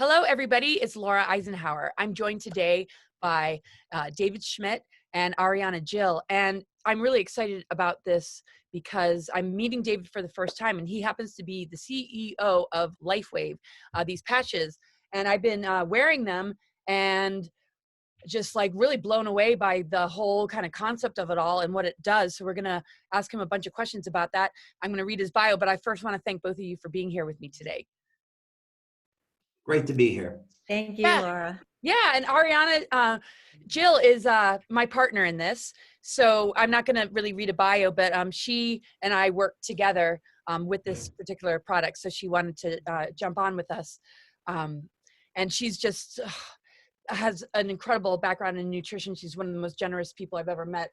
Hello, everybody. It's Laura Eisenhower. I'm joined today by David Schmidt and Ariana Jill. And I'm really excited about this because I'm meeting David for the first time, and he happens to be the CEO of 𝗏𝗏𝗏𝗏, these patches. And I've been wearing them and just like really blown away by the whole kind of concept of it all and what it does. So we're going to ask him a bunch of questions about that. I'm going to read his bio, but I first want to thank both of you for being here with me today. Great to be here. Thank you, Laura. Yeah, and Ariana, Jill is my partner in this. So I'm not going to really read a bio, but she and I work together with this particular product. So she wanted to jump on with us. And she's just has an incredible background in nutrition. She's one of the most generous people I've ever met.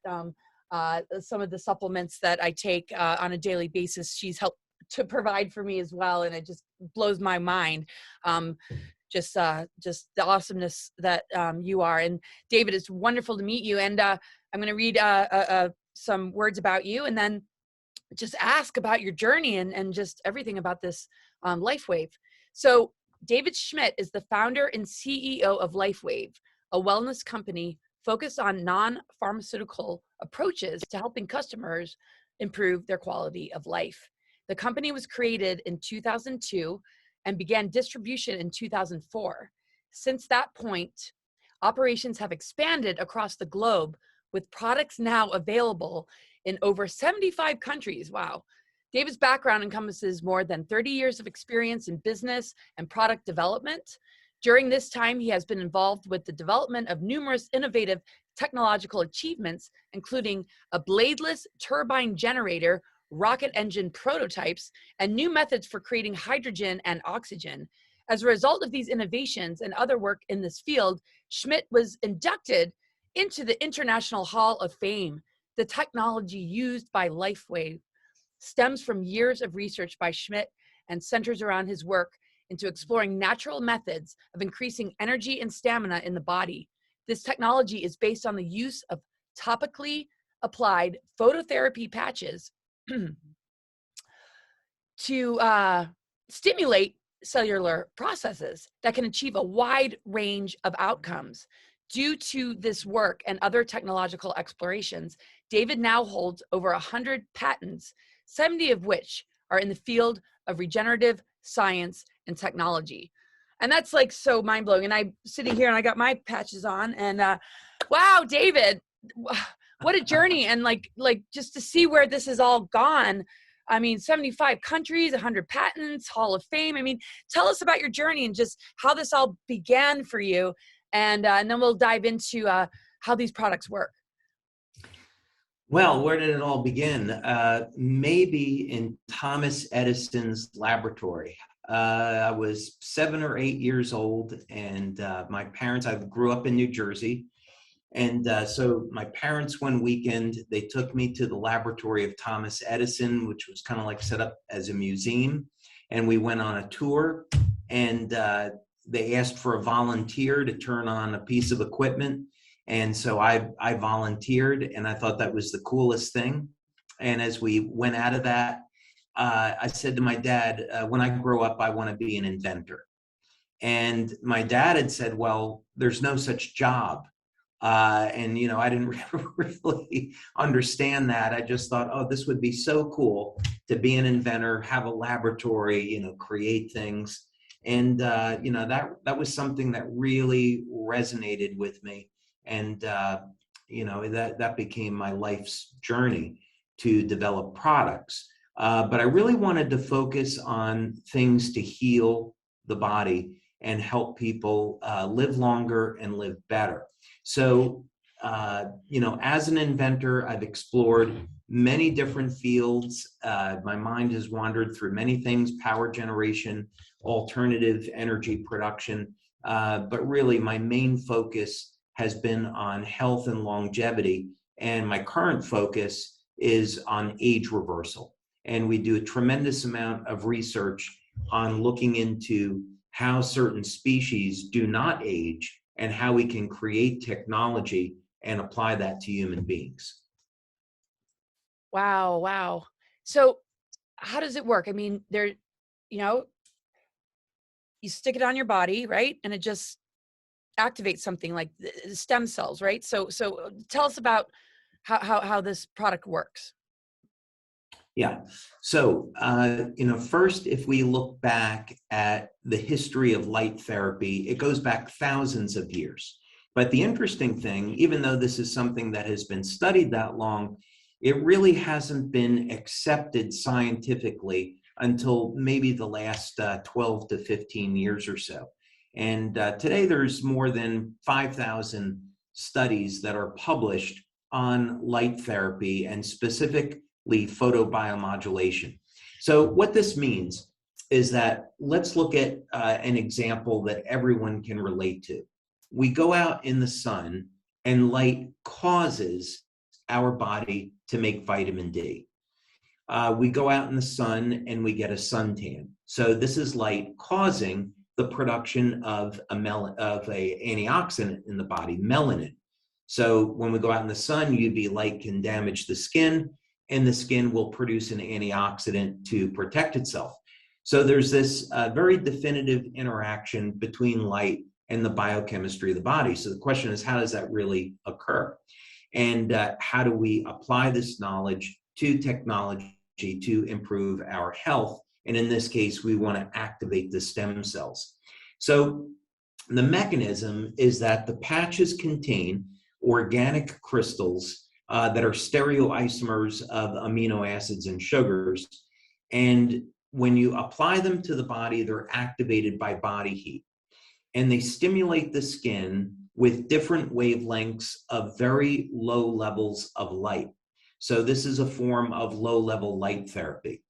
Some of the supplements that I take on a daily basis, she's helped to provide for me as well. And it just blows my mind. Just the awesomeness that you are. And David, it's wonderful to meet you. And I'm going to read some words about you and then just ask about your journey and just everything about this 𝗏𝗏𝗏𝗏. So David Schmidt is the founder and CEO of 𝗏𝗏𝗏𝗏, a wellness company focused on non-pharmaceutical approaches to helping customers improve their quality of life. The company was created in 2002 and began distribution in 2004. Since that point, operations have expanded across the globe with products now available in over 75 countries. Wow. David's background encompasses more than 30 years of experience in business and product development. During this time, he has been involved with the development of numerous innovative technological achievements, including a bladeless turbine generator, rocket engine prototypes, and new methods for creating hydrogen and oxygen. As a result of these innovations and other work in this field, Schmidt was inducted into the International Hall of Fame. The technology used by 𝗏𝗏𝗏𝗏 stems from years of research by Schmidt and centers around his work into exploring natural methods of increasing energy and stamina in the body. This technology is based on the use of topically applied phototherapy patches to stimulate cellular processes that can achieve a wide range of outcomes. Due to this work and other technological explorations, David now holds over 100 patents, 70 of which are in the field of regenerative science and technology. And that's like so mind-blowing. And I'm sitting here and I got my patches on and wow, David, what a journey. And like just to see where this has all gone. I mean, 75 countries, 100 patents, Hall of Fame. I mean, tell us about your journey and just how this all began for you. And then we'll dive into how these products work. Well, where did it all begin? Maybe in Thomas Edison's laboratory. I was 7 or 8 years old, and my parents, I grew up in New Jersey. And so my parents, one weekend, they took me to the laboratory of Thomas Edison, which was kind of like set up as a museum. And we went on a tour, and they asked for a volunteer to turn on a piece of equipment. And so I volunteered, and I thought that was the coolest thing. And as we went out of that, I said to my dad, when I grow up, I want to be an inventor. And my dad had said, well, there's no such job. And, you know, I didn't really understand that. I just thought, oh, this would be so cool to be an inventor, have a laboratory, you know, create things. And, you know, that was something that really resonated with me. And, you know, that became my life's journey to develop products. But I really wanted to focus on things to heal the body and help people live longer and live better. So, you know, as an inventor, I've explored many different fields. My mind has wandered through many things: power generation, alternative energy production. But really, my main focus has been on health and longevity. And my current focus is on age reversal. And we do a tremendous amount of research on looking into how certain species do not age and how we can create technology and apply that to human beings. Wow, wow. So how does it work? I mean, you know, you stick it on your body, right? And it just activates something like the stem cells, right? So tell us about how this product works. Yeah. So, first, if we look back at the history of light therapy, it goes back thousands of years. But the interesting thing, even though this is something that has been studied that long, it really hasn't been accepted scientifically until maybe the last 12 to 15 years or so. And today there's more than 5,000 studies that are published on light therapy and specifically photobiomodulation. So what this means is that let's look at an example that everyone can relate to. We go out in the sun and light causes our body to make vitamin D. We go out in the sun and we get a suntan. So this is light causing the production of a antioxidant in the body, melanin. So when we go out in the sun, UV light can damage the skin, and the skin will produce an antioxidant to protect itself. So there's this very definitive interaction between light and the biochemistry of the body. So the question is, how does that really occur? And how do we apply this knowledge to technology to improve our health? And in this case, we want to activate the stem cells. So the mechanism is that the patches contain organic crystals that are stereoisomers of amino acids and sugars. And when you apply them to the body, they're activated by body heat. And they stimulate the skin with different wavelengths of very low levels of light. So this is a form of low-level light therapy.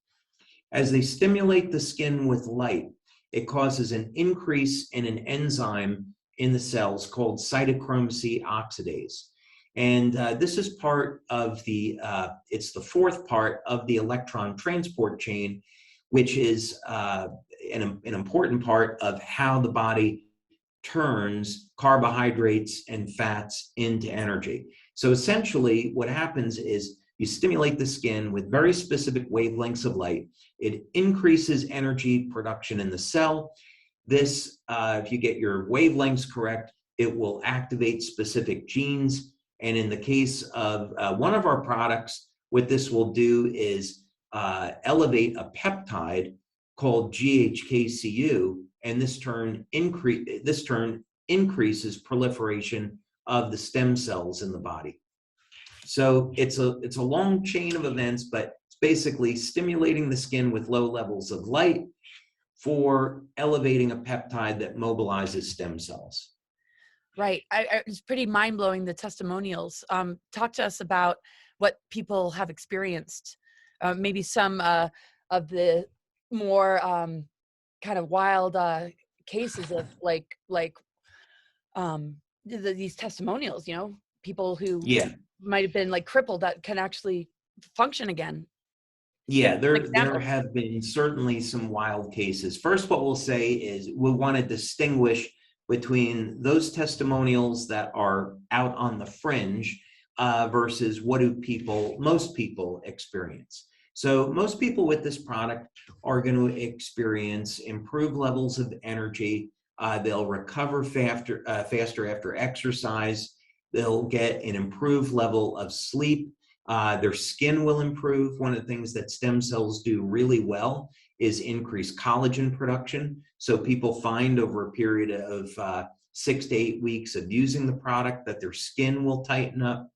As they stimulate the skin with light, it causes an increase in an enzyme in the cells called cytochrome C oxidase. And this is part of it's the fourth part of the electron transport chain, which is an important part of how the body turns carbohydrates and fats into energy. So essentially what happens is you stimulate the skin with very specific wavelengths of light. It increases energy production in the cell. This, if you get your wavelengths correct, it will activate specific genes. And in the case of one of our products, what this will do is elevate a peptide called 𝗔𝗂𝗂𝘁𝗂𝗂, and this turn increases proliferation of the stem cells in the body. So it's a long chain of events, but it's basically stimulating the skin with low levels of light for elevating a peptide that mobilizes stem cells. Right. It's pretty mind-blowing, the testimonials. Talk to us about what people have experienced. Maybe some of the more kind of wild cases of these testimonials, people who might have been like crippled that can actually function again. Yeah, there have been certainly some wild cases. First, what we'll say is we want to distinguish between those testimonials that are out on the fringe versus what do most people experience. So most people with this product are going to experience improved levels of energy. They'll recover faster after exercise. They'll get an improved level of sleep. Their skin will improve. One of the things that stem cells do really well is increase collagen production. So people find over a period of 6 to 8 weeks of using the product that their skin will tighten up.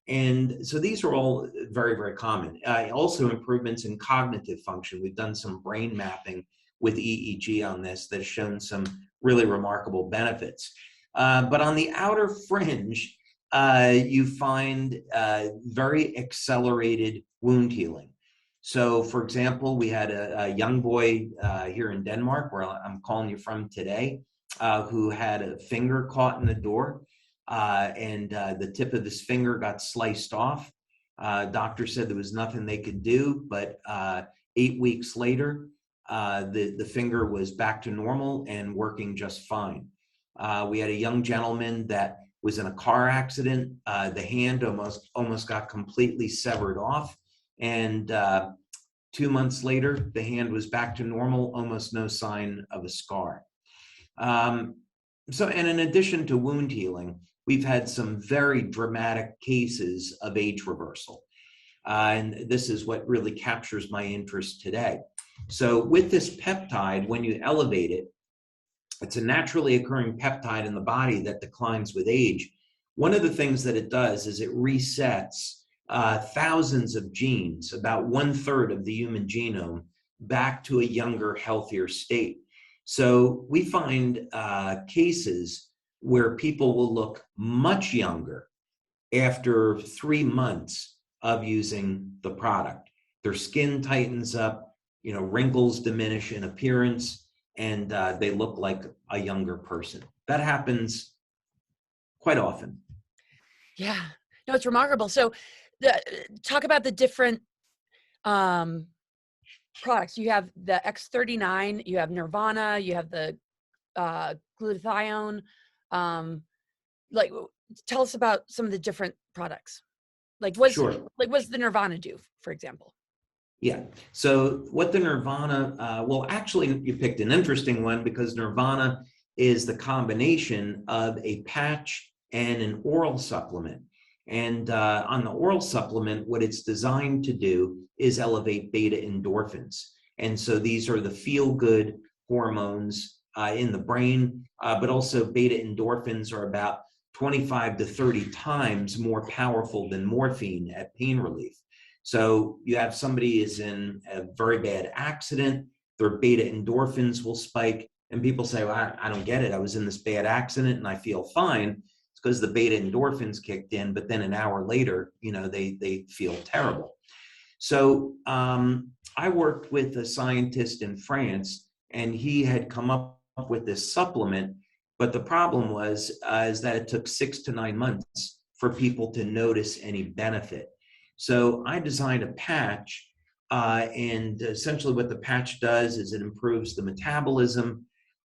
And so these are all very, very common. Also improvements in cognitive function. We've done some brain mapping with EEG on this that's shown some really remarkable benefits. But on the outer fringe, you find very accelerated wound healing. So, for example, we had a young boy here in Denmark, where I'm calling you from today, who had a finger caught in the door, and the tip of his finger got sliced off. Doctor said there was nothing they could do, but 8 weeks later, the finger was back to normal and working just fine. We had a young gentleman that was in a car accident. The hand almost got completely severed off. And 2 months later, the hand was back to normal, almost no sign of a scar. And in addition to wound healing, we've had some very dramatic cases of age reversal. And this is what really captures my interest today. So with this peptide, when you elevate it, it's a naturally occurring peptide in the body that declines with age. One of the things that it does is it resets thousands of genes, about 1/3 of the human genome, back to a younger, healthier state. So we find cases where people will look much younger after 3 months of using the product. Their skin tightens up, wrinkles diminish in appearance, and they look like a younger person. That happens quite often. Yeah, no, it's remarkable. So talk about the different products. You have the X39, you have Nirvana, you have the glutathione. Like, tell us about some of the different products. Sure. What's the Nirvana do, for example? Yeah. So what the Nirvana, well, actually, you picked an interesting one because Nirvana is the combination of a patch and an oral supplement. And on the oral supplement, what it's designed to do is elevate beta endorphins. And so these are the feel-good hormones in the brain, but also beta endorphins are about 25 to 30 times more powerful than morphine at pain relief. So you have somebody is in a very bad accident, their beta endorphins will spike, and people say, well, I don't get it. I was in this bad accident and I feel fine. It's because the beta endorphins kicked in, but then an hour later, they feel terrible. So I worked with a scientist in France, and he had come up with this supplement, but the problem was is that it took 6 to 9 months for people to notice any benefit. So I designed a patch, and essentially what the patch does is it improves the metabolism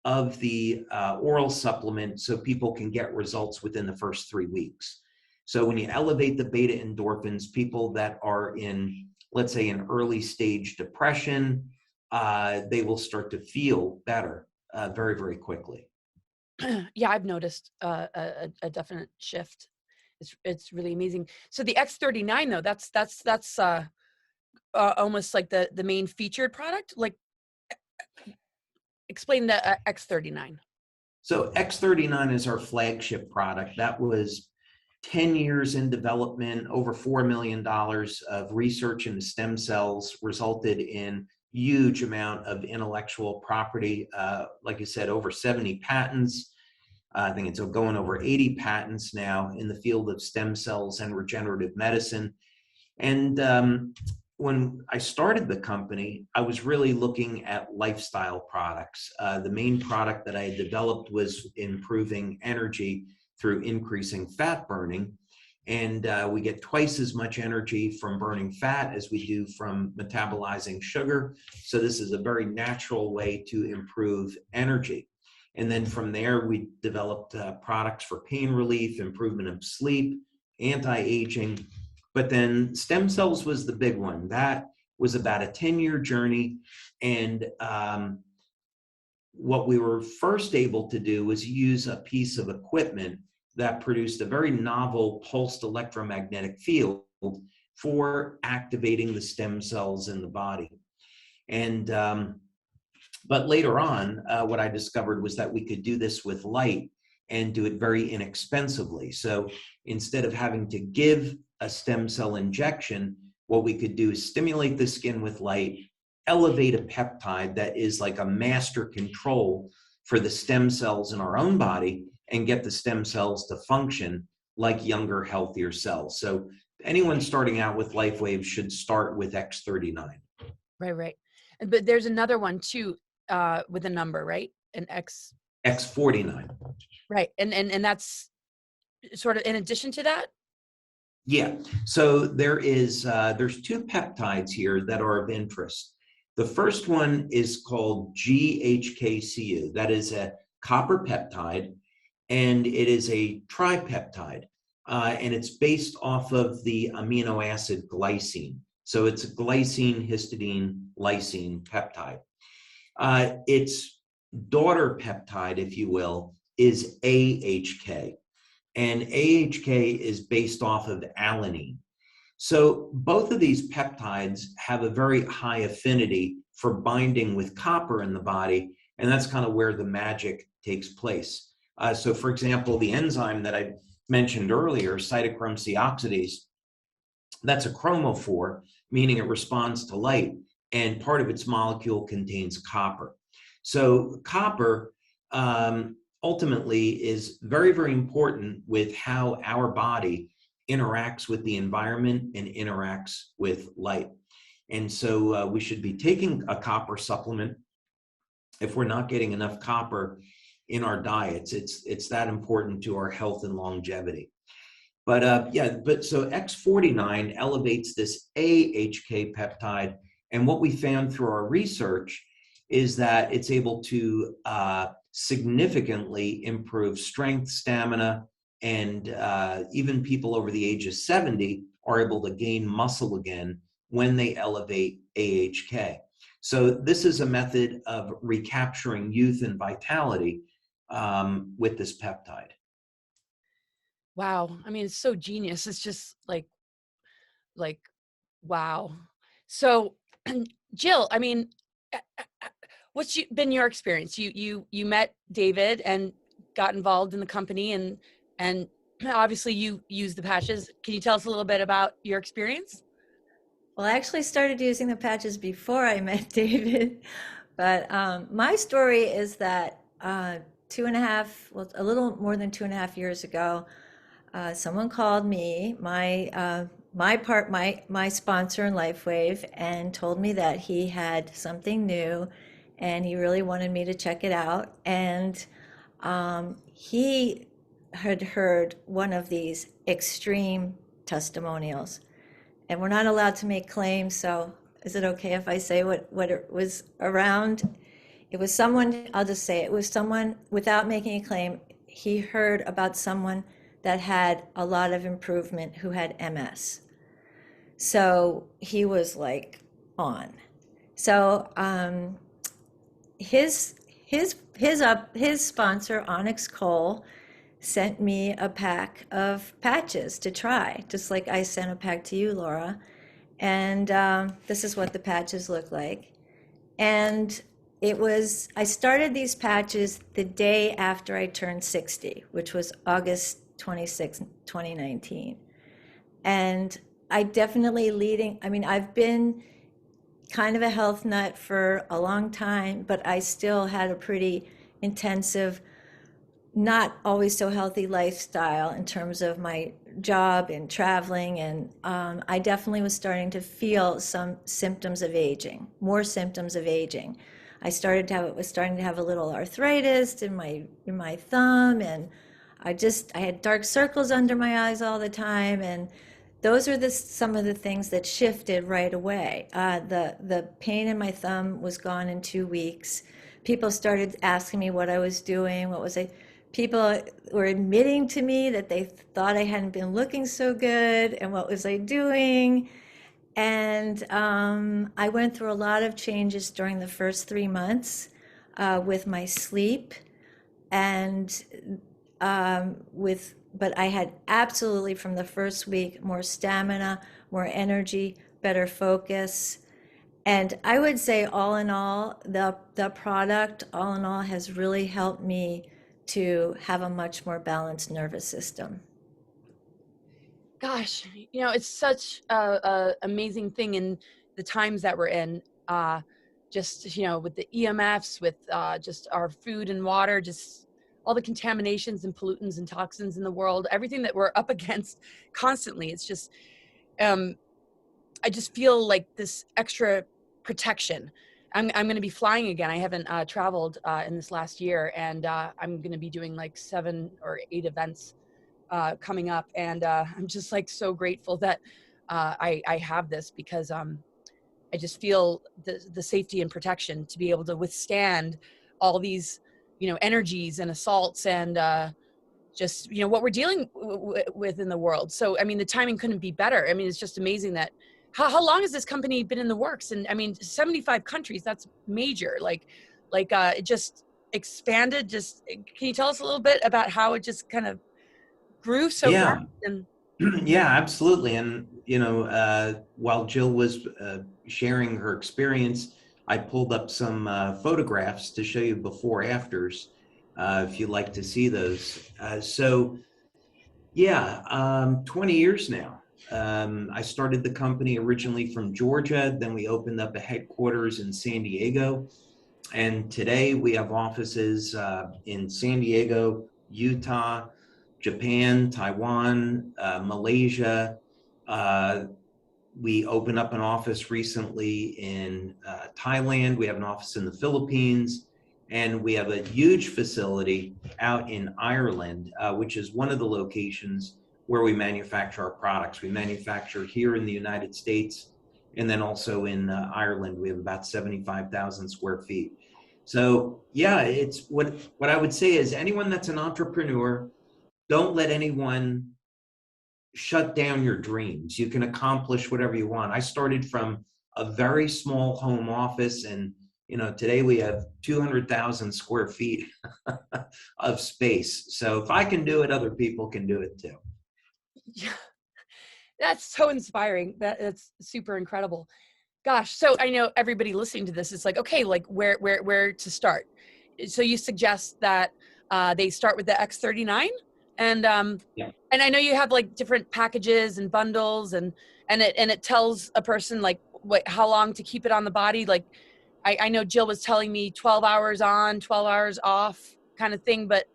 of the oral supplement so people can get results within the first 3 weeks. So when you elevate the beta endorphins, people that are in, let's say, an early stage depression, they will start to feel better very, very quickly. Yeah, I've noticed a definite shift. It's really amazing. So the X39 though, that's almost like the main featured product. Like, explain the X39. So X39 is our flagship product. That was 10 years in development, over $4 million of research into stem cells, resulted in huge amount of intellectual property. Like you said, over 70 patents. I think it's going over 80 patents now in the field of stem cells and regenerative medicine. And when I started the company, I was really looking at lifestyle products. The main product that I had developed was improving energy through increasing fat burning. And we get twice as much energy from burning fat as we do from metabolizing sugar. So this is a very natural way to improve energy. And then from there, we developed products for pain relief, improvement of sleep, anti-aging. But then stem cells was the big one. That was about a 10-year journey. And what we were first able to do was use a piece of equipment that produced a very novel pulsed electromagnetic field for activating the stem cells in the body. And but later on, what I discovered was that we could do this with light and do it very inexpensively. So instead of having to give a stem cell injection, what we could do is stimulate the skin with light, elevate a peptide that is like a master control for the stem cells in our own body, and get the stem cells to function like younger, healthier cells. So anyone starting out with LifeWave should start with X39. Right. But there's another one too, with a number, right? An X49. Right. And that's sort of in addition to that? Yeah. So there's 2 peptides here that are of interest. The first one is called 𝗔𝗂𝗁𝗂. That is a copper peptide, and it is a tripeptide, and it's based off of the amino acid glycine. So it's a glycine, histidine, lysine peptide. It's daughter peptide, if you will, is 𝗂𝘁𝗂𝗏. And 𝗂𝘁𝗂𝗏 is based off of alanine. So both of these peptides have a very high affinity for binding with copper in the body, and that's kind of where the magic takes place. So for example, the enzyme that I mentioned earlier, 𝗬𝗂𝗏𝗔𝗡𝗏 oxidase, that's a chromophore, meaning it responds to light, and part of its molecule contains copper. So copper ultimately is very, very important with how our body interacts with the environment and interacts with light. And so we should be taking a copper supplement if we're not getting enough copper in our diets. It's that important to our health and longevity. But so X49 elevates this 𝗂𝘁𝗂𝗏 peptide, and what we found through our research is that it's able to significantly improve strength, stamina, and even people over the age of 70 are able to gain muscle again when they elevate 𝗂𝘁𝗂𝗏. So this is a method of recapturing youth and vitality with this peptide. Wow. I mean, it's so genius. It's just like, wow. So Jill, I mean, what's been your experience? You met David and got involved in the company, and obviously you use the patches. Can you tell us a little bit about your experience? Well, I actually started using the patches before I met David, but my story is that a little more than 2.5 years ago, someone called me, my sponsor in LifeWave, and told me that he had something new and he really wanted me to check it out. And he had heard one of these extreme testimonials, and we're not allowed to make claims, so is it okay if I say what it was around? It was someone, I'll just say it was someone, without making a claim, he heard about someone that had a lot of improvement who had MS. So he was like on. So his sponsor, Onyx Cole, sent me a pack of patches to try, just like I sent a pack to you, Laura. And this is what the patches look like. And I started these patches the day after I turned 60, which was August 26, 2019. And I definitely I've been kind of a health nut for a long time, but I still had a pretty intensive, not always so healthy lifestyle in terms of my job and traveling. And I definitely was starting to feel some symptoms of aging, more symptoms of aging. I was starting to have a little arthritis in my thumb, and I had dark circles under my eyes all the time. And those are some of the things that shifted right away. The pain in my thumb was gone in 2 weeks. People started asking me what I was doing, people were admitting to me that they thought I hadn't been looking so good, and what was I doing? And I went through a lot of changes during the first 3 months with my sleep, and but I had absolutely, from the first week, more stamina, more energy, better focus. And I would say, all in all, the product, all in all, has really helped me to have a much more balanced nervous system. Gosh, it's such a amazing thing in the times that we're in. Just, with the EMFs, with just our food and water, just all the contaminations and pollutants and toxins in the world, everything that we're up against constantly. It's just, I just feel like this extra protection. I'm going to be flying again. I haven't traveled in this last year, and I'm going to be doing like 7 or 8 events coming up. And I'm just like so grateful that I have this, because I just feel the safety and protection to be able to withstand all these, energies and assaults and just, what we're dealing with in the world. So, I mean, the timing couldn't be better. I mean, it's just amazing that how long has this company been in the works? And I mean, 75 countries, that's major. It just, expanded. Just can you tell us a little bit about how it just kind of grew so Yeah. fast? And Yeah, absolutely. And, while Jill was sharing her experience, I pulled up some photographs to show you before afters, if you'd like to see those. 20 years now. I started the company originally from Georgia, then we opened up a headquarters in San Diego. And today we have offices in San Diego, Utah, Japan, Taiwan, Malaysia. We opened up an office recently in Thailand. We have an office in the Philippines. And we have a huge facility out in Ireland, which is one of the locations where we manufacture our products. We manufacture here in the United States, and then also in Ireland. We have about 75,000 square feet. So yeah, it's what I would say is anyone that's an entrepreneur, don't let anyone shut down your dreams. You can accomplish whatever you want. I started from a very small home office, and today we have 200,000 square feet of space. So if I can do it, other people can do it too. yeah, that's so inspiring. That's super incredible. Gosh, so I know everybody listening to this is like, okay, like where to start? So you suggest that they start with the X39, and Yeah. and I know you have like different packages and bundles, and it tells a person like how long to keep it on the body. Like I know Jill was telling me 12 hours on, 12 hours off kind of thing, but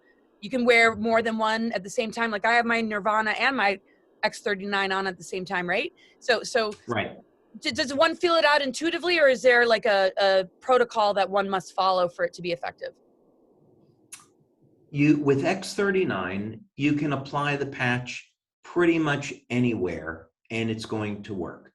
you can wear more than one at the same time. Like I have my Nirvana and my X39 on at the same time, right? So Right. does one feel it out intuitively, or is there like a protocol that one must follow for it to be effective? With X39, you can apply the patch pretty much anywhere, and it's going to work.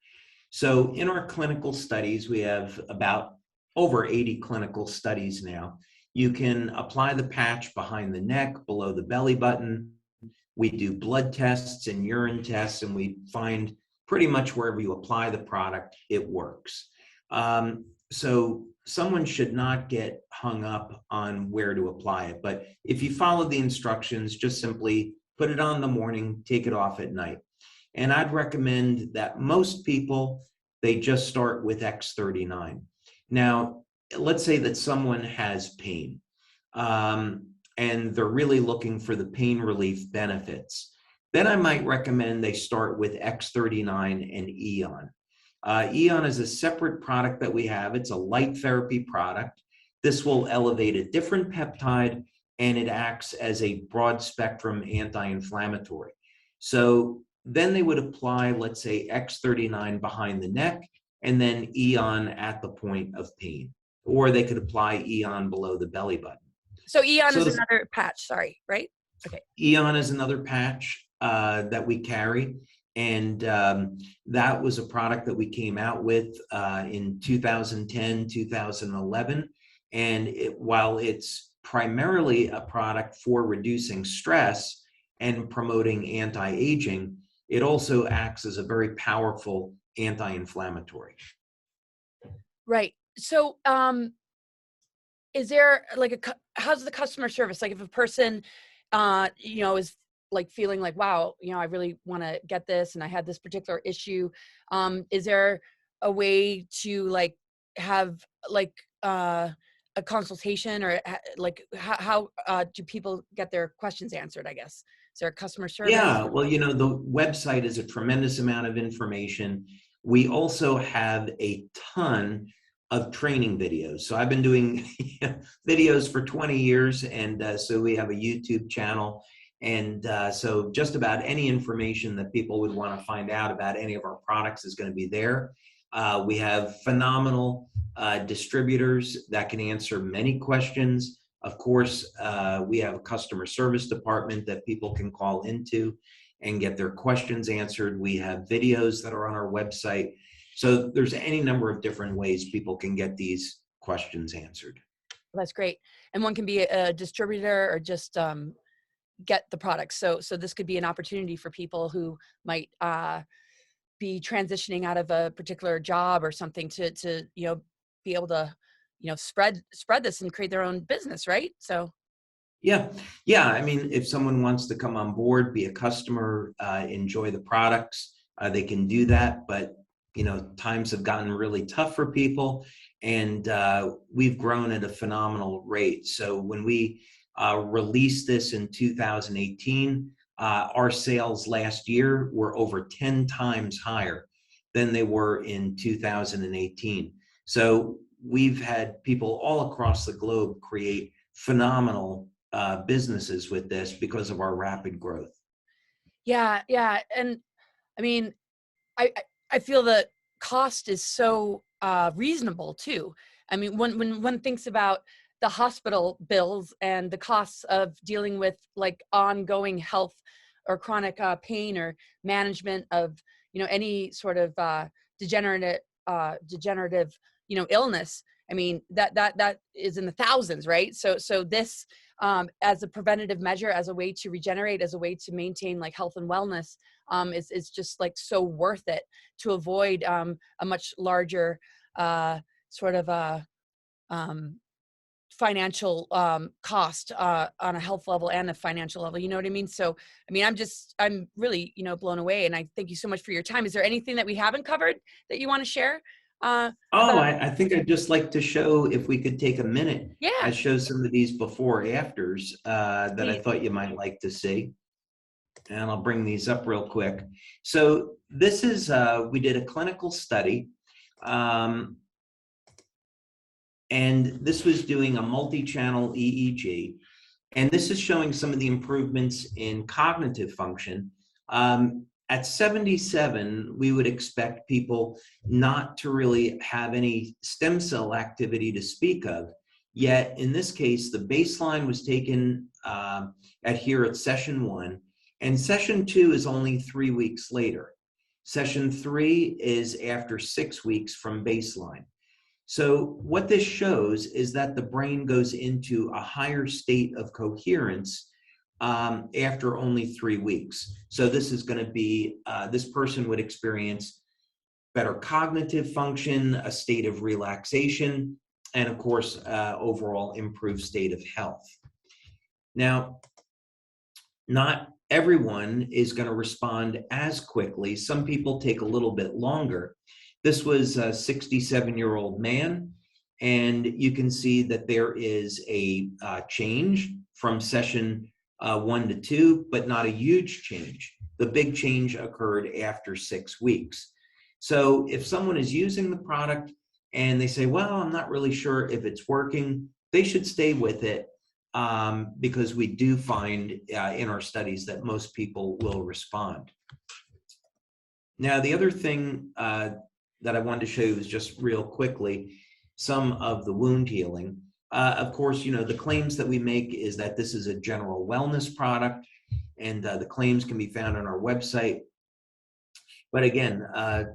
So in our clinical studies, we have about over 80 clinical studies now. You can apply the patch behind the neck, below the belly button. We do blood tests and urine tests, and we find pretty much wherever you apply the product, it works. So someone should not get hung up on where to apply it. But if you follow the instructions, just simply put it on in the morning, take it off at night. And I'd recommend that most people, they just start with X39. Now, let's say that someone has pain, and they're really looking for the pain relief benefits. Then I might recommend they start with X39 and 𝗂𝗏. 𝗂𝗏 is a separate product that we have. It's a light therapy product. This will elevate a different peptide, and it acts as a broad spectrum anti-inflammatory. So then they would apply, let's say, X39 behind the neck, and then 𝗂𝗏 at the point of pain. Or they could apply 𝗂𝗏 below the belly button. So 𝗂𝗏 is another patch, sorry, right? Okay. 𝗂𝗏 is another patch that we carry. And that was a product that we came out with in 2010, 2011. And while it's primarily a product for reducing stress and promoting anti-aging, it also acts as a very powerful anti-inflammatory. Right. So is there like how's the customer service? Like if a person, is like feeling like, wow, I really want to get this, and I had this particular issue. Is there a way to like have like a consultation, or like how do people get their questions answered, I guess? Is there a customer service? Yeah, well, the website is a tremendous amount of information. We also have a ton of training videos. So I've been doing videos for 20 years, and so we have a YouTube channel. And so just about any information that people would want to find out about any of our products is going to be there. We have phenomenal distributors that can answer many questions. Of course, we have a customer service department that people can call into and get their questions answered. We have videos that are on our website. So there's any number of different ways people can get these questions answered. That's great. And one can be a distributor or just get the product. So this could be an opportunity for people who might be transitioning out of a particular job or something to be able to spread this and create their own business, right? So. Yeah. I mean, if someone wants to come on board, be a customer, enjoy the products, they can do that. But, times have gotten really tough for people, and we've grown at a phenomenal rate. So when we released this in 2018, our sales last year were over 10 times higher than they were in 2018. So we've had people all across the globe create phenomenal businesses with this because of our rapid growth. Yeah. And I mean, I feel the cost is so reasonable too. I mean, when one thinks about the hospital bills and the costs of dealing with like ongoing health or chronic pain or management of, any sort of degenerative, illness. I mean, that is in the thousands, right? So this, as a preventative measure, as a way to regenerate, as a way to maintain like health and wellness, is just like so worth it to avoid a much larger sort of financial cost on a health level and a financial level. You know what I mean? So, I mean, I'm really, blown away. And I thank you so much for your time. Is there anything that we haven't covered that you want to share? I think I'd just like to show, if we could take a minute, Yeah. show some of these before afters that Please. I thought you might like to see. And I'll bring these up real quick. So this is, we did a clinical study, and this was doing a multi-channel EEG, and this is showing some of the improvements in cognitive function. At 77, we would expect people not to really have any stem cell activity to speak of. Yet in this case, the baseline was taken here at session 1, and session 2 is only 3 weeks later. Session 3 is after 6 weeks from baseline. So what this shows is that the brain goes into a higher state of coherence after only 3 weeks. So this is going to be, this person would experience better cognitive function, a state of relaxation, and of course, overall improved state of health. Now, not everyone is going to respond as quickly. Some people take a little bit longer. This was a 67-year-old man, and you can see that there is a change from session 1 to 2, but not a huge change. The big change occurred after 6 weeks. So if someone is using the product and they say, well, I'm not really sure if it's working, they should stay with it, because we do find in our studies that most people will respond. Now, the other thing that I wanted to show you is just real quickly some of the wound healing. Of course, the claims that we make is that this is a general wellness product, and the claims can be found on our website. But again,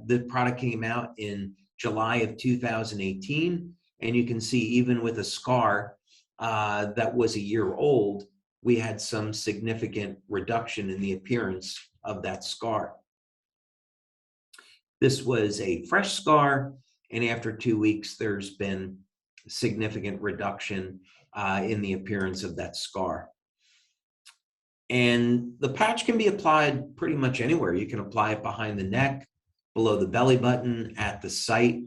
the product came out in July of 2018, and you can see even with a scar that was a year old, we had some significant reduction in the appearance of that scar. This was a fresh scar, and after 2 weeks, there's been significant reduction in the appearance of that scar. And the patch can be applied pretty much anywhere. You can apply it behind the neck, below the belly button, at the site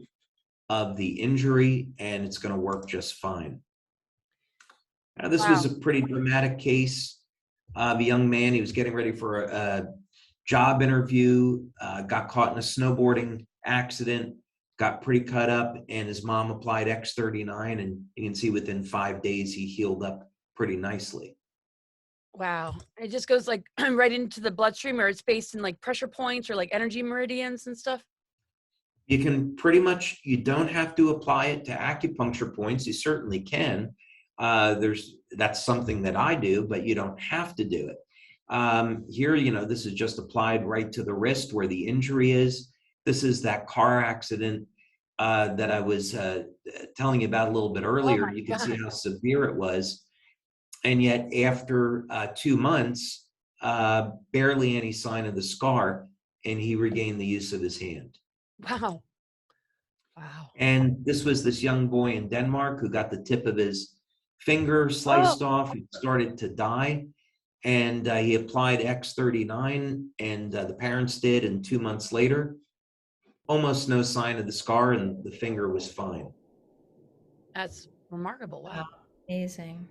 of the injury, and it's going to work just fine. Now, this was a pretty dramatic case of a young man. He was getting ready for a job interview, got caught in a snowboarding accident, got pretty cut up, and his mom applied X39, and you can see within 5 days he healed up pretty nicely. Wow. It just goes like right into the bloodstream, or it's based in like pressure points or like energy meridians and stuff? You can pretty much, you don't have to apply it to acupuncture points. You certainly can. That's something that I do, but you don't have to do it. Here, this is just applied right to the wrist where the injury is. This is that car accident that I was telling you about a little bit earlier. You can see how severe it was. And yet after 2 months, barely any sign of the scar, and he regained the use of his hand. Wow. Wow. And this was this young boy in Denmark who got the tip of his finger sliced off. He started to die. And he applied X39, and the parents did. And 2 months later, almost no sign of the scar, and the finger was fine. That's remarkable. Wow. Amazing.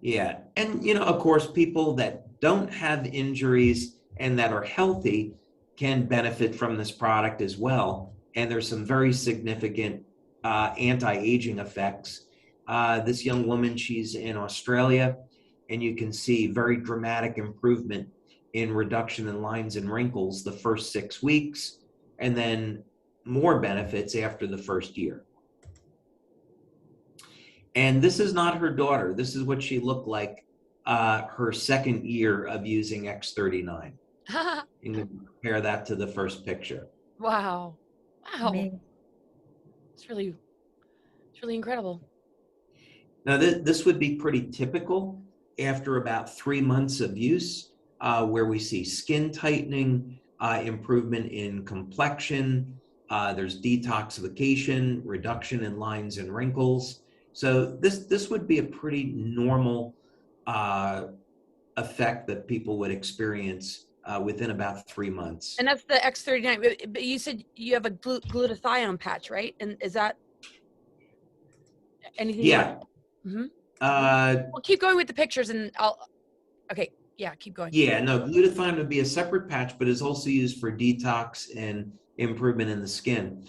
Yeah. And, you know, of course, people that don't have injuries and that are healthy can benefit from this product as well. And there's some very significant anti-aging effects. This young woman, she's in Australia, and you can see very dramatic improvement in reduction in lines and wrinkles the first 6 weeks, and then more benefits after the first year. And this is not her daughter. This is what she looked like her second year of using X39. You can compare that to the first picture. Wow. Wow. Amazing. It's really incredible. Now, this would be pretty typical after about 3 months of use, where we see skin tightening, improvement in complexion, there's detoxification, reduction in lines and wrinkles. So this would be a pretty normal effect that people would experience within about 3 months. And that's the X39. But you said you have a glutathione patch, right? And is that anything? Yeah. Mm-hmm. Well, keep going with the pictures, and okay, yeah, keep going. Yeah, no, glutathione would be a separate patch, but is also used for detox and improvement in the skin.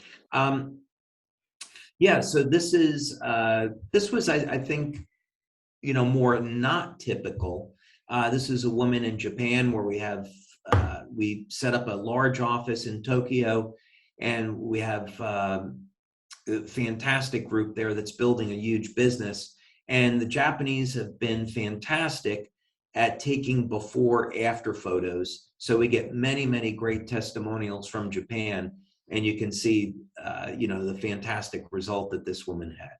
Yeah, so this was, I think, you know, more not typical. This is a woman in Japan where we set up a large office in Tokyo, and we have a fantastic group there that's building a huge business. And the Japanese have been fantastic at taking before-after photos. So we get many, many great testimonials from Japan, and you can see, you know, the fantastic result that this woman had.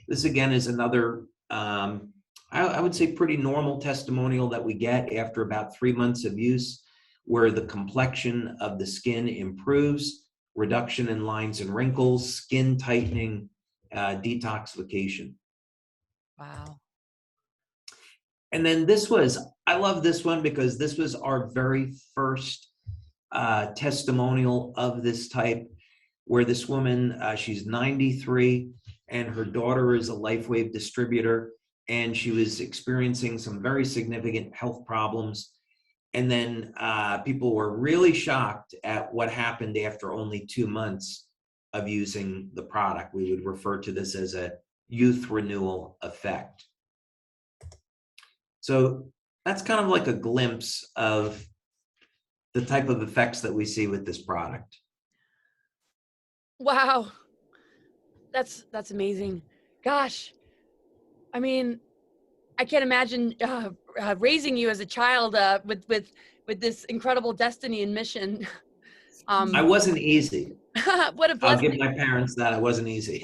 This again is another, I would say, pretty normal testimonial that we get after about 3 months of use, where the complexion of the skin improves, reduction in lines and wrinkles, skin tightening, detoxification. Wow. And then I love this one because this was our very first testimonial of this type, where this woman, she's 93, and her daughter is a LifeWave distributor, and she was experiencing some very significant health problems. And then people were really shocked at what happened after only 2 months of using the product. We would refer to this as a youth renewal effect. So that's kind of like a glimpse of the type of effects that we see with this product. Wow. That's amazing. Gosh. I mean, I can't imagine raising you as a child with this incredible destiny and mission. I wasn't easy. What a blessing. I'll give my parents that. It wasn't easy.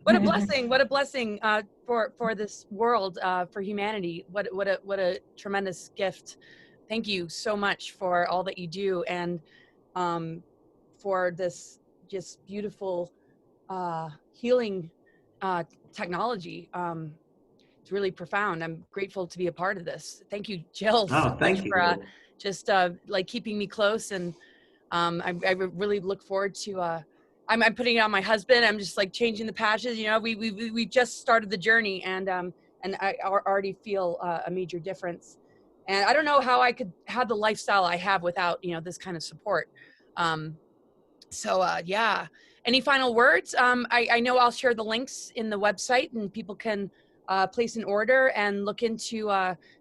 What a blessing. What a blessing for this world, for humanity. What a tremendous gift. Thank you so much for all that you do, and for this just beautiful healing technology. It's really profound. I'm grateful to be a part of this. Thank you, Jill, so thank much you. for just like keeping me close, and I really look forward to I'm putting it on my husband. I'm just like changing the patches. You know, we just started the journey, and I already feel a major difference. And I don't know how I could have the lifestyle I have without, you know, this kind of support. Yeah. Any final words? I know I'll share the links in the website, and people can place an order and look into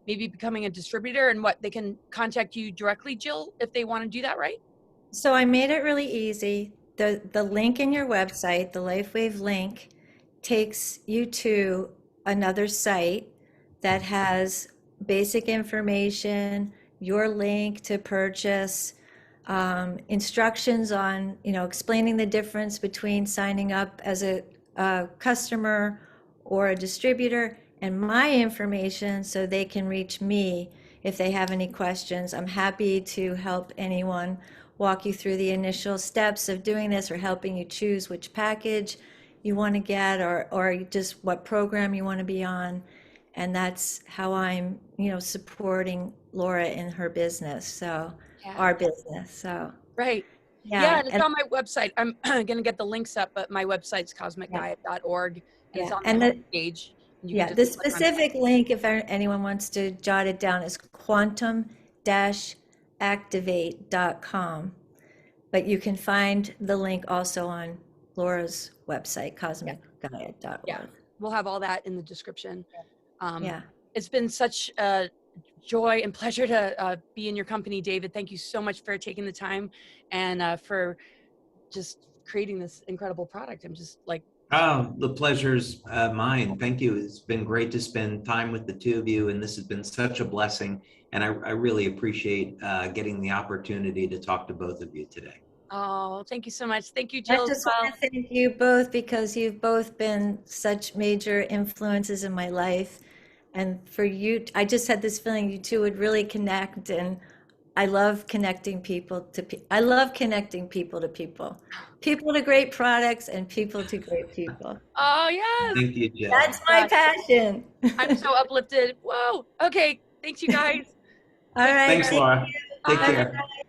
maybe becoming a distributor, and what they can contact you directly, Jill, if they want to do that, right? So I made it really easy. The link in your website, the LifeWave link, takes you to another site that has basic information, your link to purchase, instructions on, you know, explaining the difference between signing up as a customer or a distributor, and my information so they can reach me if they have any questions. I'm happy to help anyone walk you through the initial steps of doing this, or helping you choose which package you want to get, or just what program you want to be on. And that's how I'm, supporting Laura in her business. So our business. So right. Yeah, and it's on my website. I'm going to get the links up, but my website's cosmicgaia.org, and it's on the page. The specific link, if anyone wants to jot it down, is quantum-activate.com. But you can find the link also on Laura's website, cosmicgaia.org. Yeah, we'll have all that in the description. It's been such a joy and pleasure to be in your company, David. Thank you so much for taking the time and for just creating this incredible product. I'm just like, oh, the pleasure's mine. Thank you. It's been great to spend time with the two of you, and this has been such a blessing. And I really appreciate getting the opportunity to talk to both of you today. Oh, thank you so much. Thank you, Jill. I just want to thank you both, because you've both been such major influences in my life. And for you, I just had this feeling you two would really connect. And I love connecting people to I love connecting people to people to great products, and people to great people. Oh, yes. Thank you, Jill. That's my passion. I'm so uplifted. Whoa. Okay. Thanks, you guys. All right. Thanks, Laura. Take care. Bye.